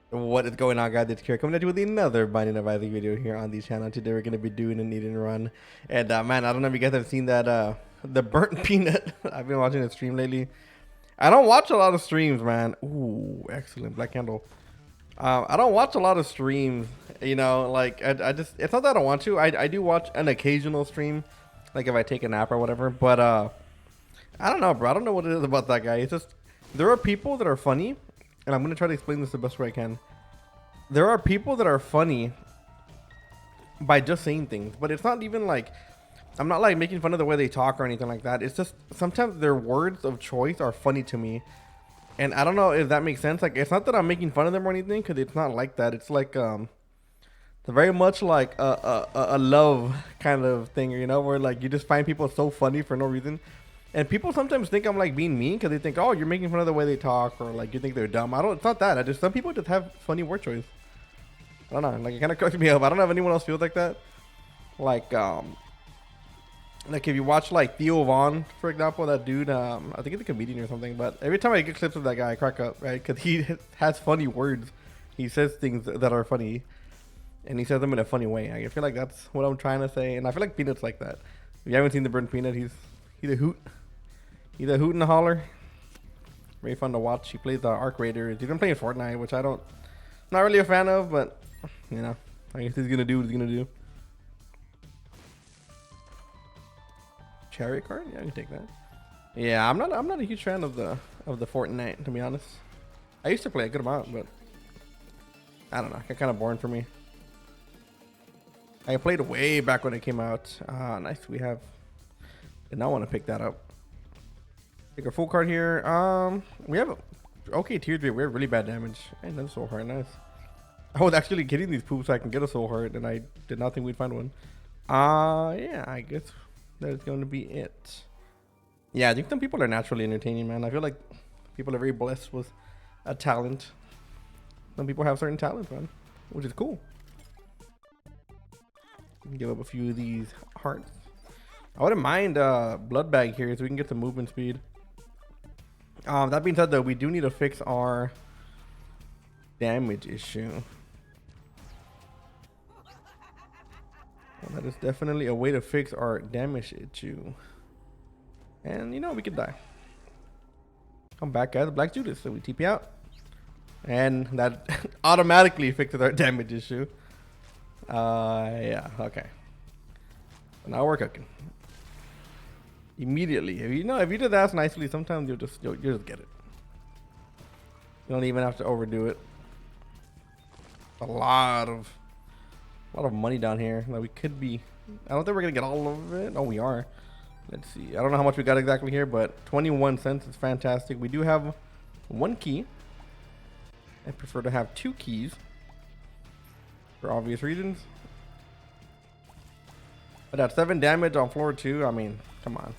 What is going on, guys? It's Kira coming at you with another Binding of Isaac video here on the channel. Today we're gonna be doing an eat and run, and man, I don't know if you guys have seen that the burnt peanut. I've been watching the stream lately. I don't watch a lot of streams, man. Ooh, excellent black candle. I don't watch a lot of streams. You know, like I just it's not that I don't want to. I do watch an occasional stream, like if I take a nap or whatever. But I don't know, bro. I don't know what it is about that guy. It's just there are people that are funny, and I'm gonna try to explain this the best way I can. There are people that are funny by just saying things, but it's not even like I'm not like making fun of the way they talk or anything like that. It's just sometimes their words of choice are funny to me, and I don't know if that makes sense. Like it's not that I'm making fun of them or anything, because it's not like that. It's like it's very much like a love kind of thing, you know, where like you just find people so funny for no reason. And people sometimes think I'm like being mean because they think, oh, you're making fun of the way they talk, or like you think they're dumb. I don't. It's not that. I just some people just have funny word choice. I don't know. Like it kind of cracks me up. I don't know if anyone else feels like that. Like like if you watch like Theo Vaughn, for example, that dude. I think he's a comedian or something. But every time I get clips of that guy, I crack up, right? Because he has funny words. He says things that are funny, and he says them in a funny way. I feel like that's what I'm trying to say, and I feel like Peanut's like that. If you haven't seen the burnt peanut, he's a hoot. He's a hoot and a holler. Very fun to watch. He plays the Arc Raiders. He's been playing Fortnite, which not really a fan of, but you know, I guess he's gonna do what he's gonna do. Chariot card? Yeah, I can take that. Yeah, I'm not a huge fan of the Fortnite, to be honest. I used to play a good amount, but I don't know. It got kind of boring for me. I played way back when it came out. Nice. We have. Did not want to pick that up. Take a full card here. We have okay tier 3. We have really bad damage. Another soul heart. Nice. I was actually getting these poops so I can get a soul heart, and I did not think we'd find one. Yeah, I guess that is going to be it. Yeah, I think some people are naturally entertaining, man. I feel like people are very blessed with a talent. Some people have certain talents, man, which is cool. Give up a few of these hearts. I wouldn't mind blood bag here so we can get some movement speed. That being said, though, we do need to fix our damage issue. Well, that is definitely a way to fix our damage issue. And you know, we could die. Come back, guys. Black Judas. So we TP out. And that automatically fixes our damage issue. Yeah, okay. So now we're cooking. Immediately. If you do that nicely, sometimes you'll just get it. You don't even have to overdo it. A lot of money down here that we could be. I don't think we're gonna get all of it. Oh, we are. Let's see. I don't know how much we got exactly here, but 21 cents is fantastic. We do have one key. I prefer to have 2 keys for obvious reasons. But at 7 damage on floor 2, I mean, come on.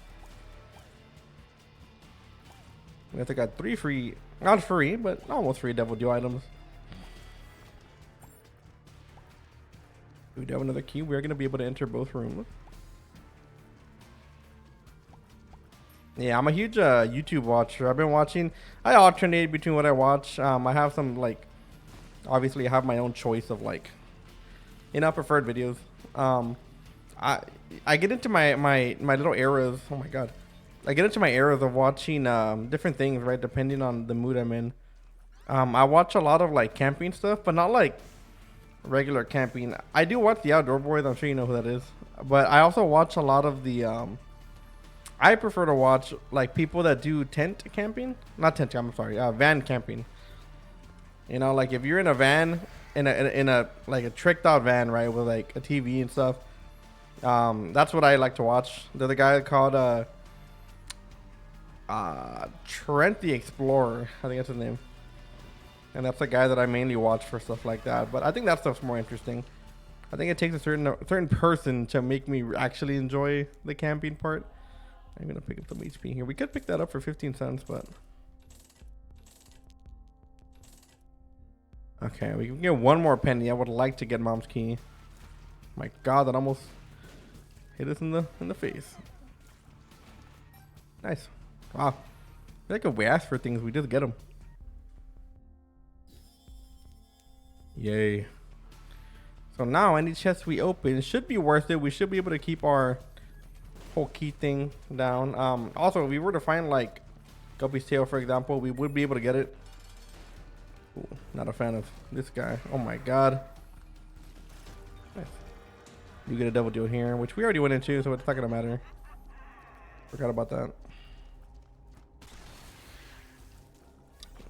I think I got 3 free, not free, but almost free Devil Dew items. We do have another key. We're going to be able to enter both rooms. Yeah, I'm a huge YouTube watcher. I've been watching. I alternate between what I watch. I have some, like, obviously I have my own choice of, like, preferred videos. I get into my little eras. Oh my god. I get into my eras of watching different things, right, depending on the mood I'm in. I watch a lot of like camping stuff, but not like regular camping. I do watch the Outdoor Boys. I'm sure you know who that is. But I also watch a lot of the I prefer to watch like people that do tent camping. Not tent, I'm sorry, van camping. You know, like if you're in a van, in a like a tricked out van, right, with like a TV and stuff. That's what I like to watch. There's a guy called Trent the Explorer. I think that's his name. And that's the guy that I mainly watch for stuff like that. But I think that stuff's more interesting. I think it takes a certain person to make me actually enjoy the camping part. I'm gonna pick up some HP here. We could pick that up for 15 cents, but okay, we can get one more penny. I would like to get Mom's key. My God, that almost hit us in the face. Nice. Wow. Like if we ask for things, we just get them. Yay. So now any chest we open should be worth it. We should be able to keep our whole key thing down. Also, if we were to find like Guppy's tail, for example, we would be able to get it. Ooh, not a fan of this guy. Oh my god. Nice. You get a double deal here, which we already went into, so it's not gonna matter. Forgot about that.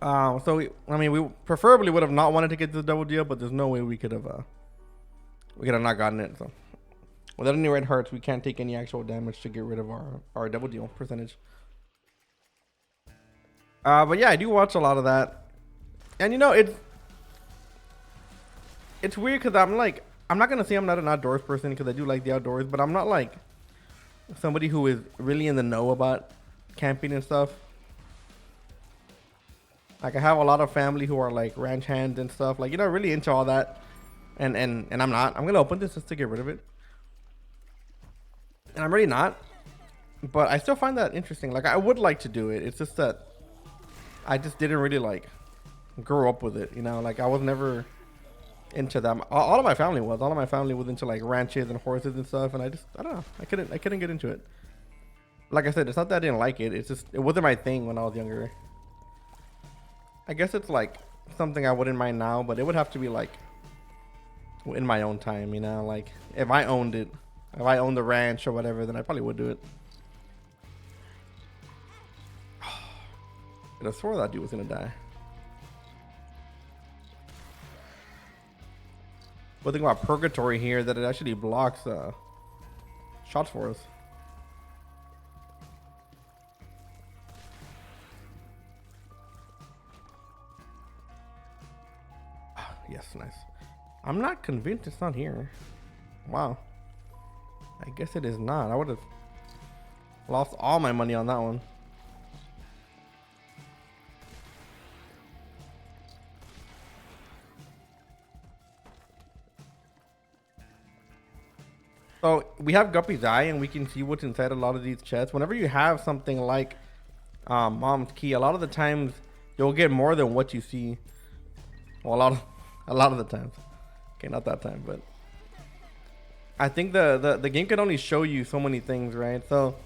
I mean, we preferably would have not wanted to get this double deal, but there's no way we could have not gotten it. So without any red hearts, we can't take any actual damage to get rid of our double deal percentage. But yeah, I do watch a lot of that, and you know, it's weird because I'm not gonna say I'm not an outdoors person because I do like the outdoors, but I'm not like somebody who is really in the know about camping and stuff. Like I have a lot of family who are like ranch hands and stuff, like, you know, really into all that, and I'm not. I'm gonna open this just to get rid of it, and I'm really not. But I still find that interesting. Like I would like to do it. It's just that I just didn't really like grow up with it. You know, like I was never into them. All of my family was. All of my family was into like ranches and horses and stuff, and I don't know. I couldn't get into it. Like I said, it's not that I didn't like it. It's just it wasn't my thing when I was younger. I guess it's like something I wouldn't mind now, but it would have to be like in my own time, you know, like if I owned it, if I owned the ranch or whatever, then I probably would do it. I swore that dude was gonna die. One thing about purgatory here that it actually blocks shots for us. Yes, nice. I'm not convinced it's not here. Wow. I guess it is not. I would have lost all my money on that one. So we have Guppy's eye and we can see what's inside a lot of these chests. Whenever you have something like Mom's key, a lot of the times you'll get more than what you see. Well, a lot of the times. Okay, not that time, but I think the game can only show you so many things, right? So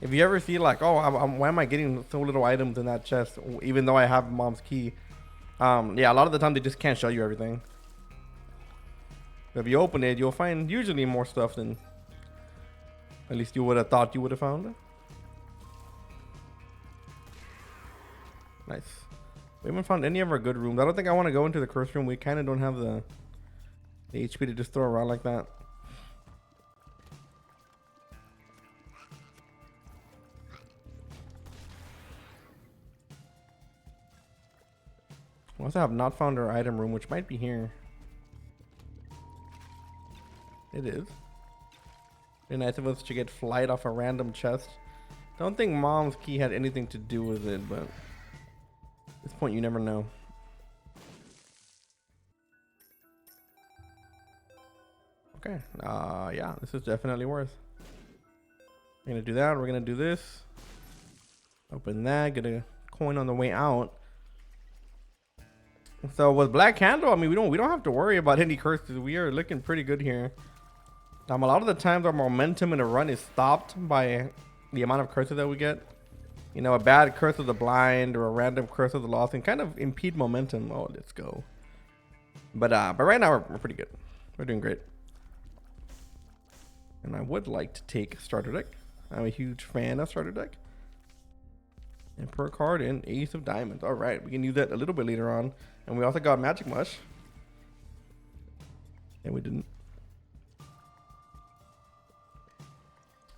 if you ever see like, oh, why am I getting so little items in that chest, even though I have Mom's key? Yeah, a lot of the time they just can't show you everything. If you open it, you'll find usually more stuff than at least you would have thought you would have found. Nice. We haven't found any of our good rooms. I don't think I want to go into the curse room. We kind of don't have the HP to just throw around like that. We also have not found our item room, which might be here. It is. Be nice of us to get flight off a random chest. Don't think Mom's key had anything to do with it, but at this point you never know. Okay. Yeah, this is definitely worth. We're gonna do that. We're gonna do this. Open that. Get a coin on the way out. So with Black Candle, I mean, we don't have to worry about any curses. We are looking pretty good here. A lot of the times our momentum in a run is stopped by the amount of curses that we get. You know, a bad curse of the blind or a random curse of the lost can kind of impede momentum. Oh, let's go. But right now we're pretty good. We're doing great. And I would like to take starter deck. I'm a huge fan of starter deck. Emperor card and Ace of Diamonds. All right, we can use that a little bit later on. And we also got Magic Mush. And we didn't.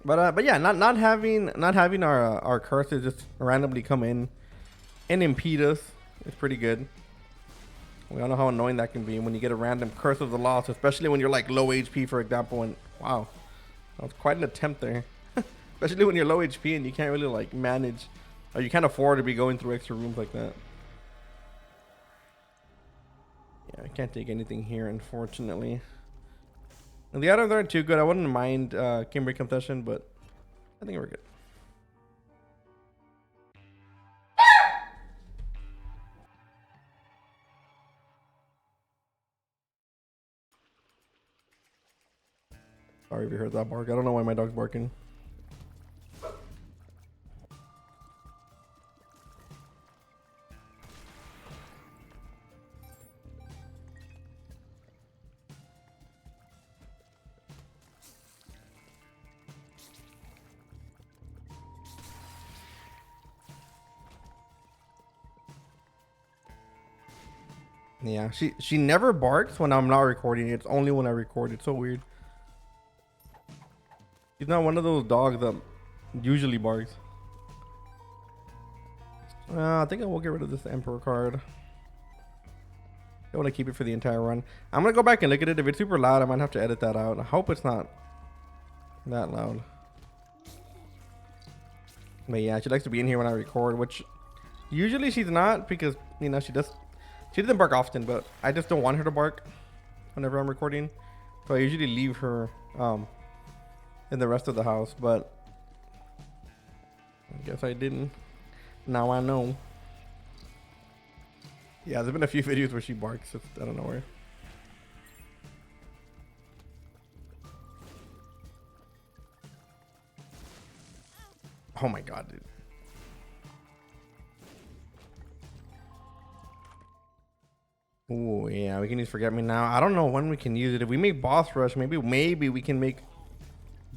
But yeah, not having our curses just randomly come in and impede us is pretty good. We all know how annoying that can be when you get a random curse of the lost, especially when you're like low HP, for example. And wow, that was quite an attempt there. Especially when you're low HP and you can't really like manage, or you can't afford to be going through extra rooms like that. Yeah, I can't take anything here, unfortunately. And the items aren't too good. I wouldn't mind Kimberly Confession, but I think we're good. Sorry if you heard that bark. I don't know why my dog's barking. Yeah, she never barks when I'm not recording. It's only when I record. It's so weird. She's not one of those dogs that usually barks. I think I will get rid of this Emperor card. I want to keep it for the entire run. I'm going to go back and look at it. If it's super loud, I might have to edit that out. I hope it's not that loud. But yeah, she likes to be in here when I record, which usually she's not because, you know, she doesn't bark often, but I just don't want her to bark whenever I'm recording. So I usually leave her in the rest of the house, but I guess I didn't. Now I know. Yeah, there's been a few videos where she barks out of nowhere. Oh my god, dude. Oh yeah, we can use Forget Me Now. I don't know when we can use it. If we make Boss Rush, maybe we can make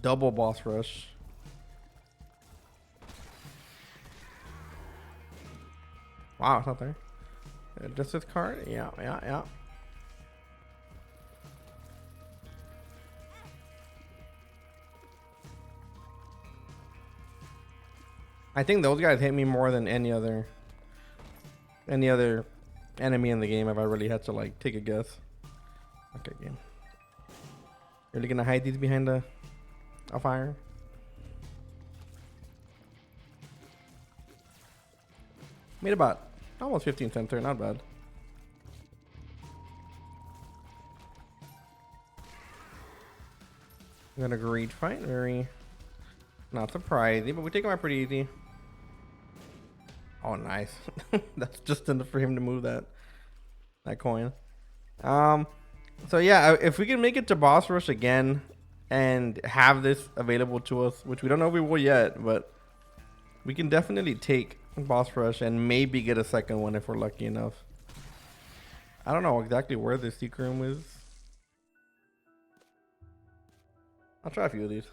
double Boss Rush. Wow, it's not there. Just this card? Yeah. I think those guys hit me more than any other enemy in the game if I really had to like take a guess. Okay, game. Really gonna hide these behind a fire? Made about almost 15 cents there, not bad. I'm gonna greed fight, very not surprising, but we take him out pretty easy. Oh, nice. That's just enough for him to move that coin. So yeah, if we can make it to Boss Rush again and have this available to us, which we don't know if we will yet, but we can definitely take Boss Rush and maybe get a second one if we're lucky enough. I don't know exactly where the secret room is. I'll try a few of these.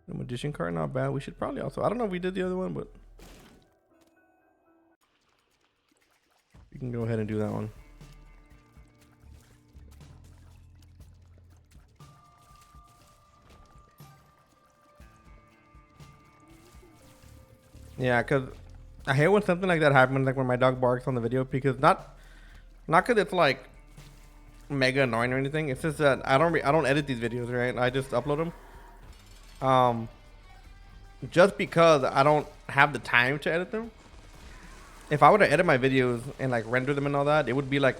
The Magician card, not bad. We should probably also, I don't know if we did the other one, but we can go ahead and do that one. Yeah, because I hate when something like that happens, like when my dog barks on the video, because not because it's like mega annoying or anything. It's just that I don't edit these videos, right? I just upload them. Just because I don't have the time to edit them. If I were to edit my videos and like render them and all that, it would be like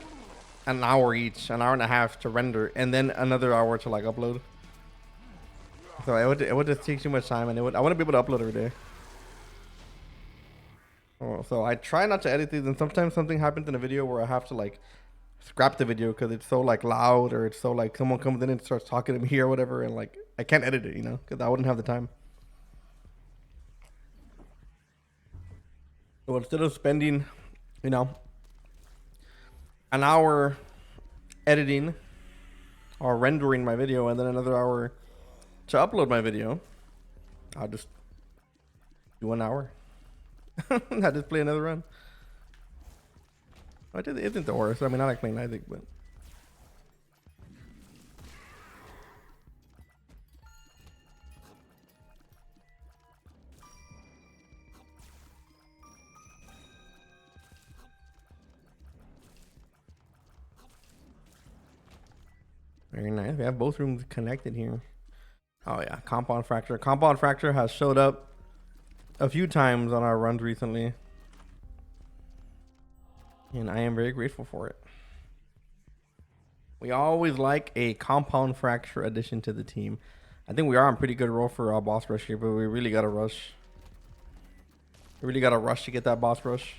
an hour each, an hour and a half to render, and then another hour to like upload. So it would just take too much time, and I wouldn't be able to upload every day. So I try not to edit these, and sometimes something happens in a video where I have to like scrap the video because it's so like loud, or it's so like someone comes in and starts talking to me or whatever, and like I can't edit it, you know, because I wouldn't have the time. So instead of spending, you know, an hour editing or rendering my video and then another hour to upload my video, I'll just do an hour. I just play another run. It isn't the worst. I mean, I like playing Isaac, but very nice. We have both rooms connected here. Oh yeah, Compound Fracture. Compound Fracture has showed up a few times on our runs recently, and I am very grateful for it. We always like a Compound Fracture addition to the team. I think we are on pretty good roll for our boss rush here, but we really gotta rush. We really gotta rush to get that boss rush.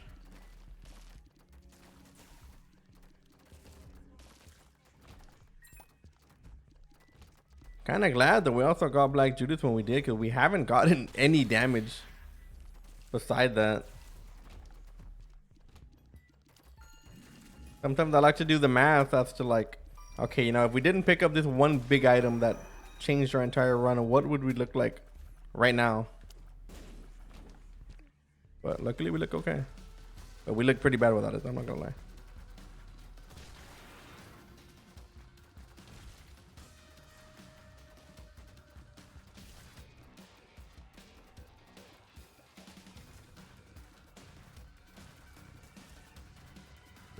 Kind of glad that we also got Black Judas when we did, because we haven't gotten any damage beside that. Sometimes I like to do the math as to like, okay, you know, if we didn't pick up this one big item that changed our entire run, what would we look like right now? But luckily we look okay. But we look pretty bad without it, I'm not gonna lie.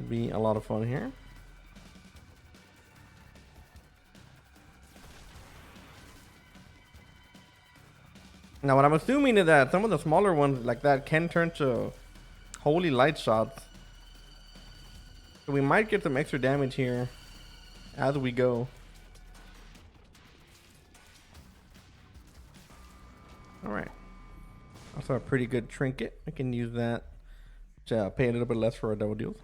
Be a lot of fun here. Now what I'm assuming is that some of the smaller ones like that can turn to holy light shots. So we might get some extra damage here as we go. Alright. Also a pretty good trinket. I can use that to pay a little bit less for our double deals.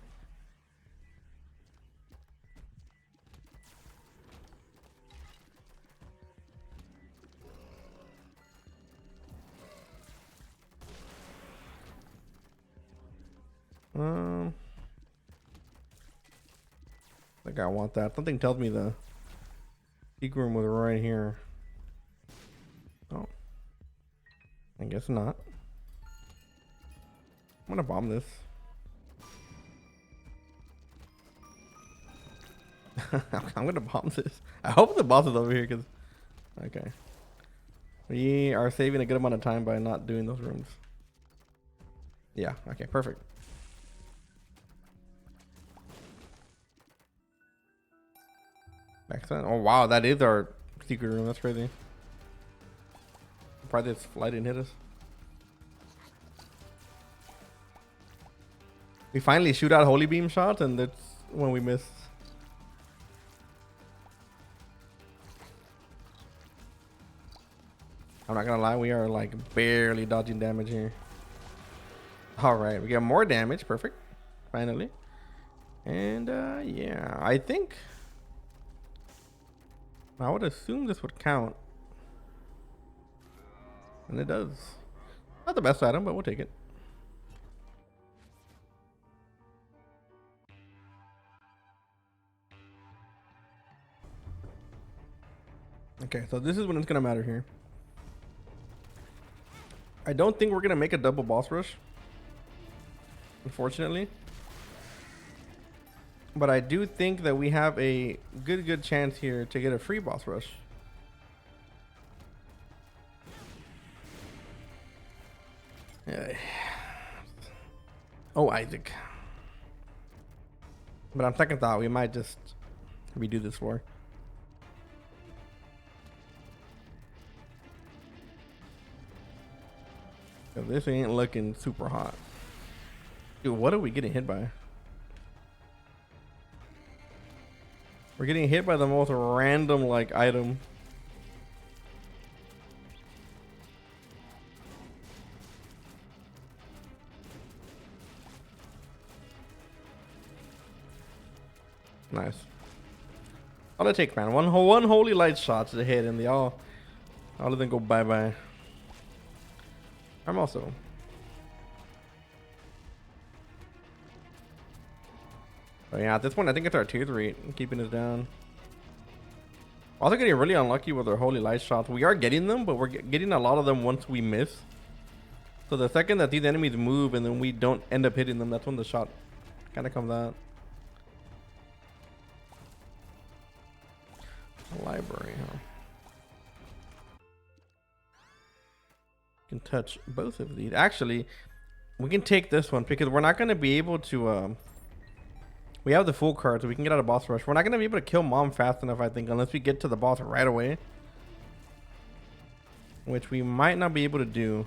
I think I want that. Something tells me the secret room was right here. Oh, I guess not. I'm gonna bomb this. I'm gonna bomb this. I hope the boss is over here, because okay, we are saving a good amount of time by not doing those rooms. Yeah, okay, perfect. Excellent. Oh wow, that is our secret room. That's crazy. Probably this flight didn't hit us. We finally shoot out holy beam shots, and that's when we miss. I'm not gonna lie, we are like barely dodging damage here. All right, we get more damage. Perfect. Finally. And yeah, I think I would assume this would count. And it does. Not the best item, but we'll take it. Okay, so this is when it's gonna matter here. I don't think we're gonna make a double boss rush, unfortunately. But I do think that we have a good chance here to get a free boss rush. Oh, Isaac. But on second thought, we might just redo this floor. This ain't looking super hot. Dude, what are we getting hit by? We're getting hit by the most random like item. Nice. All it takes, man. One holy light shot to the head, and they all of them go bye bye. I'm also. But yeah, at this point, I think it's our tier 3 keeping us down. Also getting really unlucky with our holy light shots. We are getting them, but we're getting a lot of them once we miss. So the second that these enemies move and then we don't end up hitting them, that's when the shot kind of comes out. Library, huh? Can touch both of these. Actually, we can take this one because we're not going to be able to we have the full card, so we can get out of boss rush. We're not going to be able to kill mom fast enough, I think, unless we get to the boss right away, which we might not be able to do.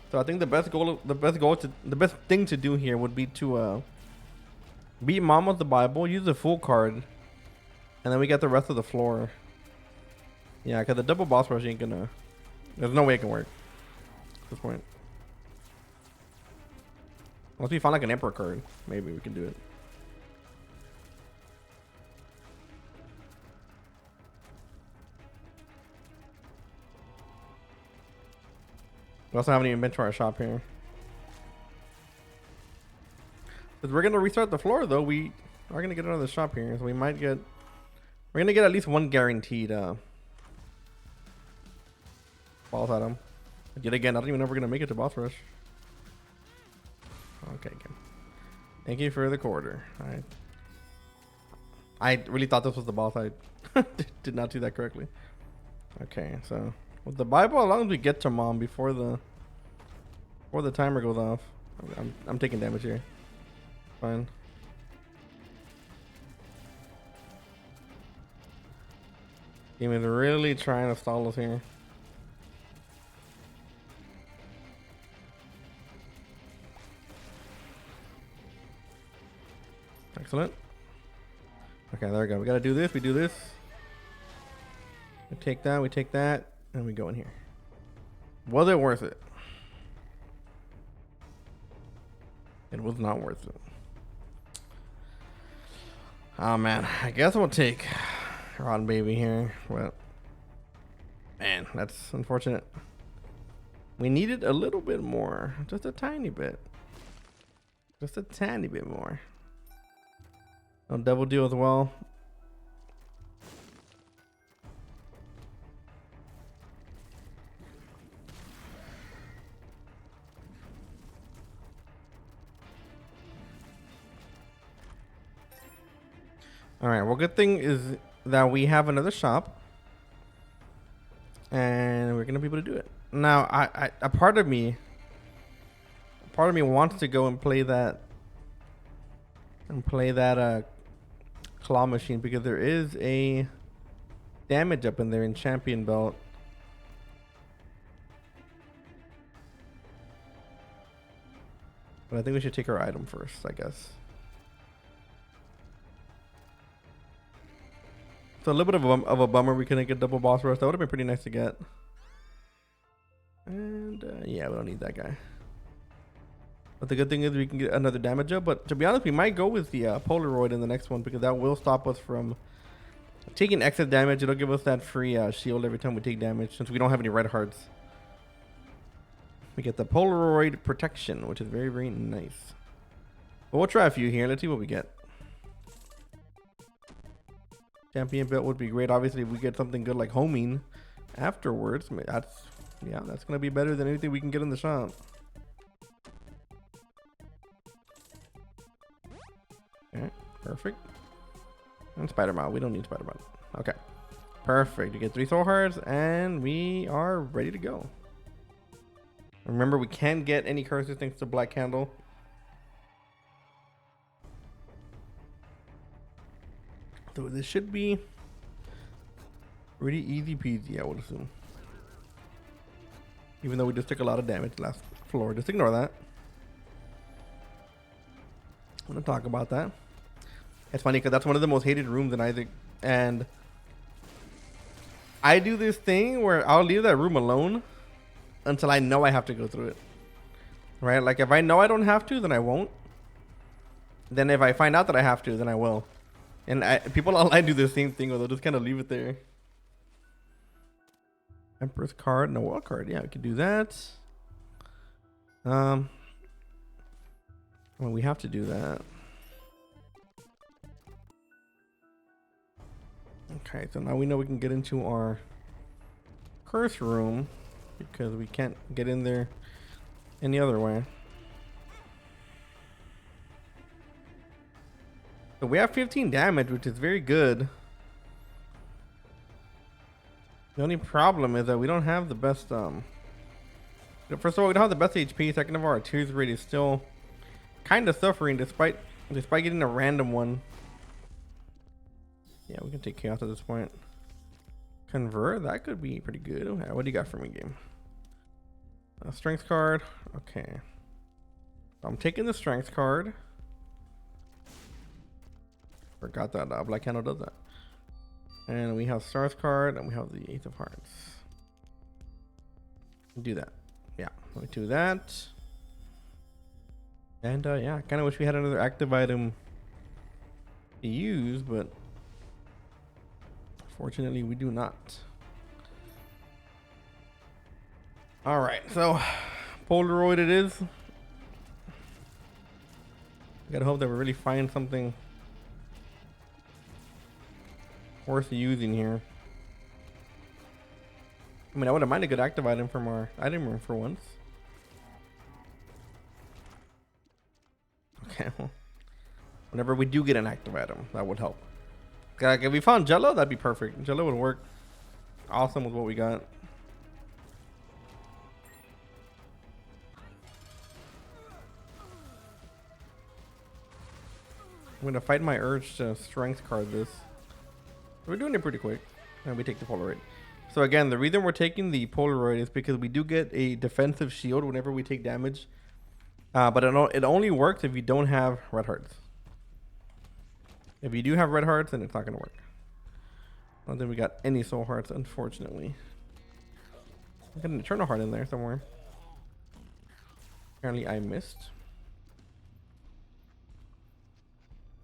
So I think the best thing to do here would be to beat mom with the Bible, use the full card, and then we get the rest of the floor. Yeah, because the double boss rush ain't gonna. There's no way it can work at this point. Unless we find like an Emperor card, maybe we can do it. We also haven't even been to our shop here. Because we're gonna restart the floor though, we are gonna get another shop here, so we might get. We're gonna get at least one guaranteed boss item. But yet again, I don't even know if we're gonna make it to boss rush. Okay, again. Thank you for the quarter. I really thought this was the boss. I did not do that correctly. Okay, so with the Bible, as long as we get to mom before the timer goes off, I'm taking damage here. Fine. Game is really trying to stall us here. Excellent. Okay, there we go. We gotta do this. We do this. We take that, and we go in here. Was it worth it? It was not worth it. Oh man, I guess we'll take Rotten Baby here. Well, man, that's unfortunate. We needed a little bit more, just a tiny bit, just a tiny bit more. No double deal as well. All right. Well, good thing is that we have another shop, and we're gonna be able to do it. Now, a part of me wants to go and play that claw machine because there is a damage up in there in champion belt. But I think we should take our item first, I guess. So a little bit of a bummer we couldn't get double boss rush. That would have been pretty nice to get. And yeah, we don't need that guy. But the good thing is we can get another damage up. But to be honest, we might go with the Polaroid in the next one because that will stop us from taking excess damage. It'll give us that free shield every time we take damage since we don't have any red hearts. We get the Polaroid protection, which is very, very nice. But we'll try a few here. Let's see what we get. Champion belt would be great. Obviously, if we get something good like homing afterwards, that's gonna be better than anything we can get in the shop. Okay, perfect. And Spider-Man. We don't need Spider-Man. Okay, perfect. You get 3 soul hearts, and we are ready to go. Remember, we can't get any curses thanks to Black Candle. So this should be pretty easy peasy, I would assume. Even though we just took a lot of damage last floor. Just ignore that. I'm going to talk about that. It's funny because that's one of the most hated rooms in Isaac. And I do this thing where I'll leave that room alone until I know I have to go through it. Right? Like if I know I don't have to, then I won't. Then if I find out that I have to, then I will. And people online do the same thing, or they'll just kind of leave it there. Empress card, no wild card. Yeah, we can do that. Well, we have to do that. Okay, so now we know we can get into our curse room because we can't get in there any other way. So we have 15 damage, which is very good. The only problem is that we don't have the best, first of all, we don't have the best HP. Second of all, our tears rate is still kind of suffering despite getting a random one. Yeah, we can take chaos at this point. Convert, that could be pretty good. Okay, what do you got for me, game? A strength card. Okay. I'm taking the strength card. Forgot that Black Candle does that. And we have Stars card, and we have the Ace of Hearts. Do that. Yeah, let me do that. And yeah, I kind of wish we had another active item to use, but fortunately we do not. All right, so Polaroid it is. I gotta hope that we really find something worth using here. I mean, I wouldn't mind a good active item from our item room for once. Okay, well, whenever we do get an active item, that would help. Like, if we found Jello, that'd be perfect. Jello would work awesome with what we got. I'm gonna fight my urge to strength card this. We're doing it pretty quick, and we take the Polaroid. So again, the reason we're taking the Polaroid is because we do get a defensive shield whenever we take damage, but it only works if you don't have red hearts. If you do have red hearts, then it's not gonna work. I don't think we got any soul hearts, unfortunately. I got an eternal heart in there somewhere. Apparently, I missed.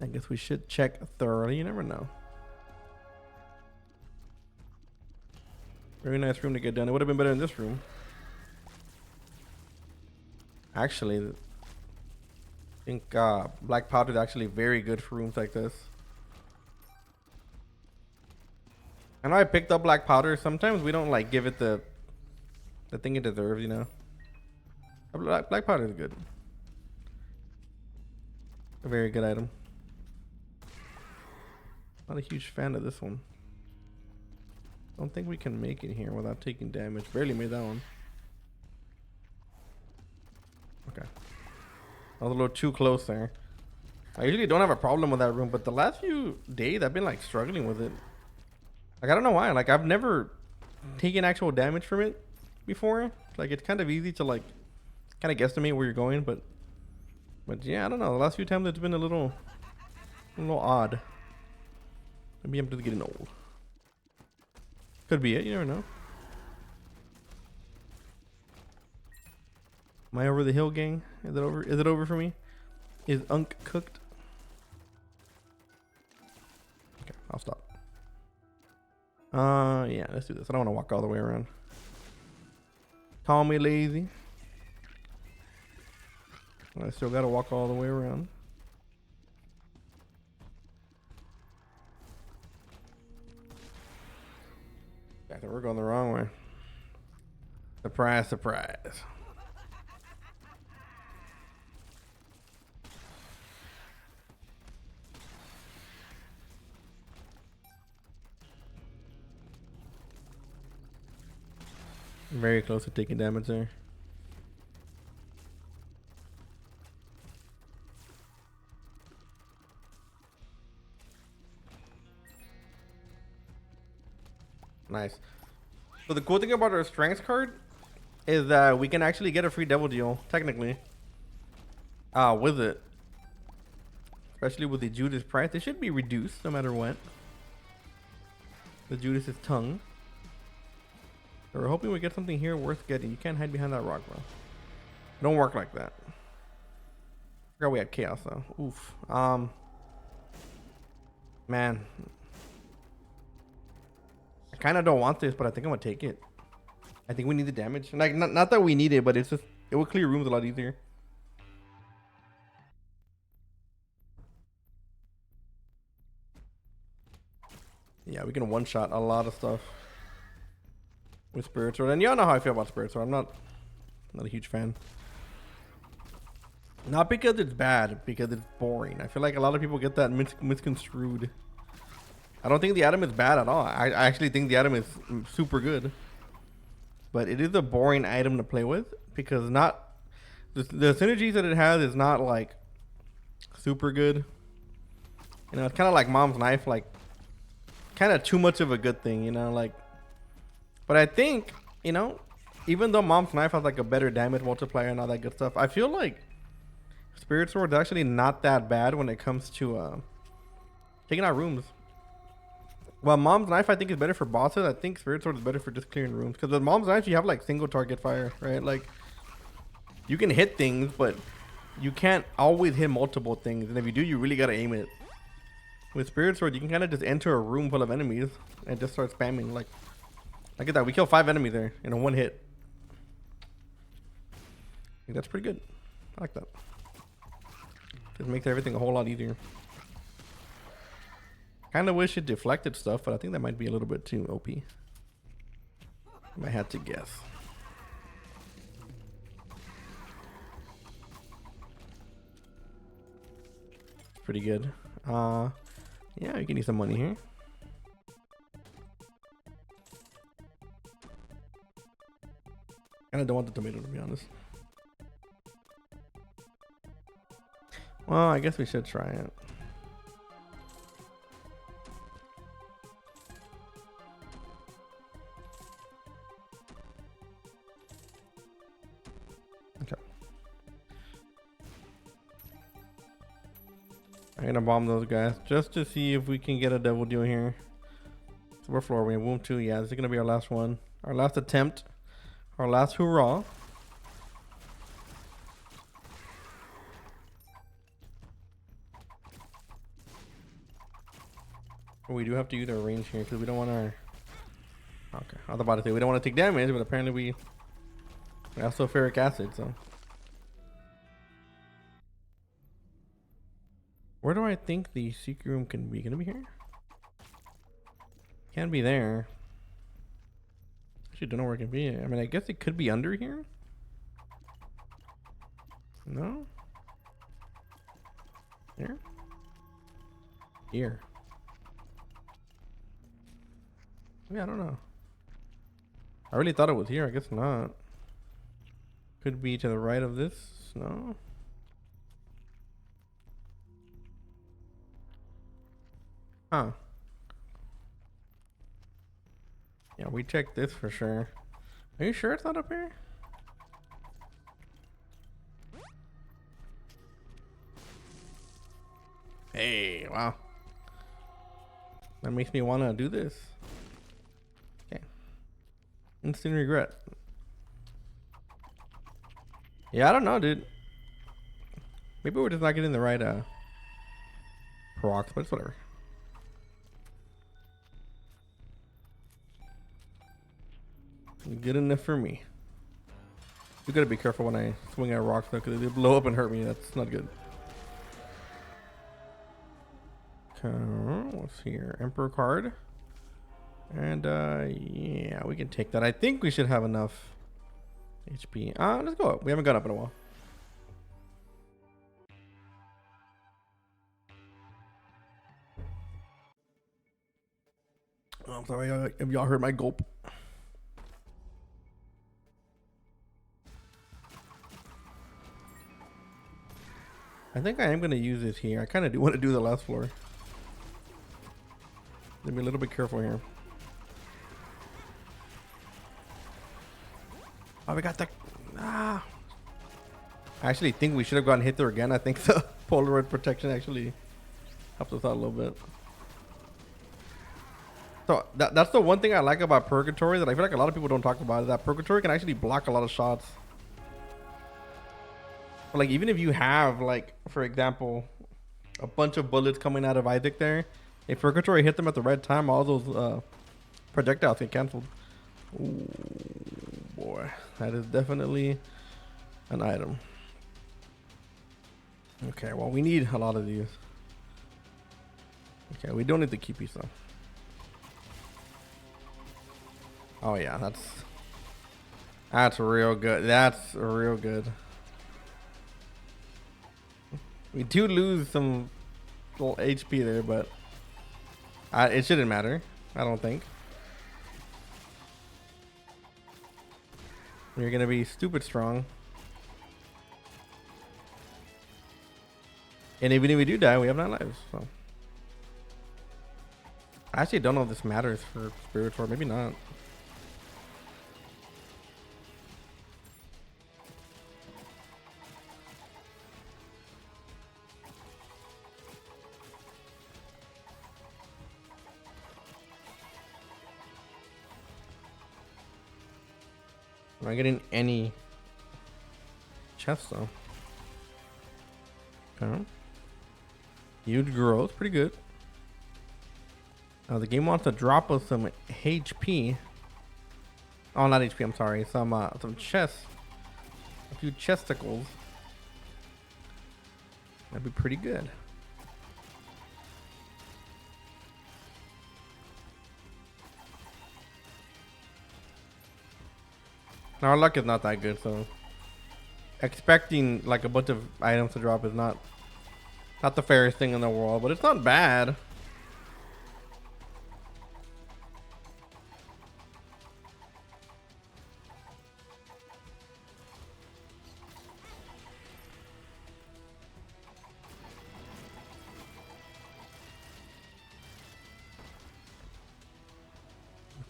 I guess we should check thoroughly. You never know. Very nice room to get done. It would have been better in this room. Actually, I think black powder is actually very good for rooms like this. I know I picked up black powder. Sometimes we don't like give it the thing it deserves, you know. Black powder is good. A very good item. Not a huge fan of this one. Don't think we can make it here without taking damage. Barely made that one. Okay. I was a little too close there. I usually don't have a problem with that room, but the last few days I've been like struggling with it. Like, I don't know why. Like, I've never taken actual damage from it before. Like, it's kind of easy to like kind of guesstimate where you're going, but yeah, I don't know. The last few times it's been a little odd. Maybe I'm just getting old. Could be it. You never know. Am I over the hill, gang? Is it over? Is it over for me? Is Unk cooked? Okay, I'll stop. Yeah, let's do this. I don't want to walk all the way around. Call me lazy. I still gotta walk all the way around. I think we're going the wrong way. Surprise, surprise. Very close to taking damage there. Nice. So the cool thing about our strength card is that we can actually get a free devil deal, technically. With it. Especially with the Judas price. It should be reduced no matter what. The Judas's tongue. So we're hoping we get something here worth getting. You can't hide behind that rock, bro. It don't work like that. I forgot we had chaos though. Oof. Man. I kind of don't want this, but I think I'm gonna take it. I think we need the damage. Like, not that we need it, but it's just, it will clear rooms a lot easier. Yeah, we can one-shot a lot of stuff with Spirit Sword. And y'all know how I feel about Spirit Sword. I'm not a huge fan. Not because it's bad, because it's boring. I feel like a lot of people get that misconstrued. I don't think the item is bad at all. I actually think the item is super good. But it is a boring item to play with because not the synergies that it has is not like super good. You know, it's kind of like Mom's Knife, like kind of too much of a good thing, you know, like. But I think, you know, even though Mom's Knife has like a better damage multiplier and all that good stuff, I feel like Spirit Sword is actually not that bad when it comes to taking out rooms. Well, Mom's Knife I think is better for bosses. I think Spirit Sword is better for just clearing rooms. Because with Mom's Knife you have like single target fire, right? Like you can hit things, but you can't always hit multiple things. And if you do, you really gotta aim it. With Spirit Sword, you can kind of just enter a room full of enemies and just start spamming. Like, look at that. We killed 5 enemies there in a one hit. think that's pretty good. I like that. Just makes everything a whole lot easier. Kind of wish it deflected stuff, but I think that might be a little bit too OP. If I had to guess. Pretty good. Yeah, you can use some money here. Kinda don't want the tomato, to be honest. Well, I guess we should try it. Okay. I'm gonna bomb those guys just to see if we can get a double deal here. So what floor are we in? Womb 2. Yeah, this is gonna be our last one. Our last attempt. Our last hurrah. We do have to use our range here because we don't want our... Okay, I was about to say we don't want to take damage, but apparently we have sulfuric acid, so... Where do I think the secret room can be? Can it be here? Can't be there. Actually, don't know where it can be. I mean, I guess it could be under here. No? Here? Here. Yeah, I don't know. I really thought it was here. I guess not. Could be to the right of this. No? Huh. Yeah, we checked this for sure. Are you sure it's not up here? Hey, wow. That makes me want to do this. Okay. Instant regret. Yeah, I don't know, dude. Maybe we're just not getting the right rocks, but it's whatever. Good enough for me. You gotta be careful when I swing at rocks though, because they blow up and hurt me. That's not good. Okay, what's here? Emperor card. And yeah, we can take that. I think we should have enough HP. Let's go up. We haven't gone up in a while. Oh, I'm sorry if y'all heard my gulp. I think I am going to use this here. I kind of do want to do the last floor. Let me be a little bit careful here. Oh, we got the... I actually think we should have gone Hither again. I think the Polaroid protection actually helps us out a little bit. So that's the one thing I like about Purgatory that I feel like a lot of people don't talk about, is that Purgatory can actually block a lot of shots. Like, even if you have, like, for example, a bunch of bullets coming out of Isaac there, if Purgatory hit them at the right time, all those projectiles get canceled. Ooh, boy, that is definitely an item. Okay, well, we need a lot of these. Okay, we don't need the key piece though. Oh yeah, that's real good. That's real good. We do lose some little HP there, but it shouldn't matter, I don't think. We're gonna be stupid strong. And even if we do die, we have 9 lives, so. I actually don't know if this matters for Spiritor, maybe not. I'm not getting any chests though. Okay. Huge growth, pretty good. Now the game wants to drop us some HP. Oh, not HP. I'm sorry. Some chests. a few chesticles, that'd be pretty good. Now our luck is not that good, so expecting like a bunch of items to drop is not the fairest thing in the world, but it's not bad.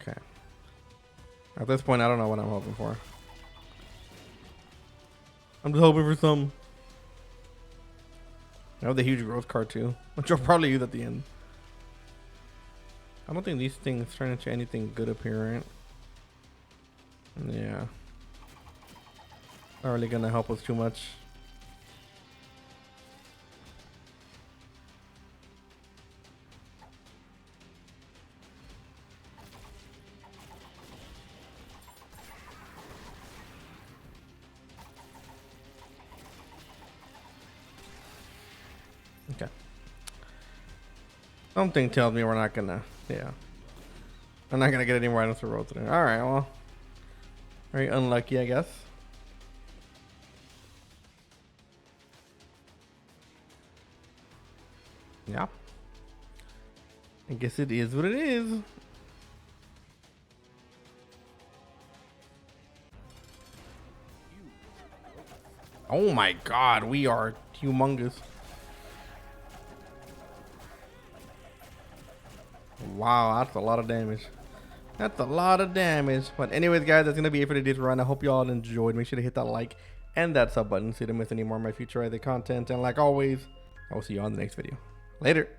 Okay. At this point, I don't know what I'm hoping for. I'm just hoping for some. I have the huge growth card too, which I'll probably use at the end. I don't think these things turn into anything good up here, right? Yeah. Not really gonna help us too much. Okay. Something tells me we're not gonna, yeah. I'm not gonna get any more items to roll today. Alright, well. Very unlucky, I guess. Yeah. I guess it is what it is. Oh my god, we are humongous. Wow, that's a lot of damage. That's a lot of damage. But anyways, guys, that's going to be it for today's run. I hope you all enjoyed. Make sure to hit that like and that sub button so you don't miss any more of my future other content. And like always, I will see you on the next video. Later.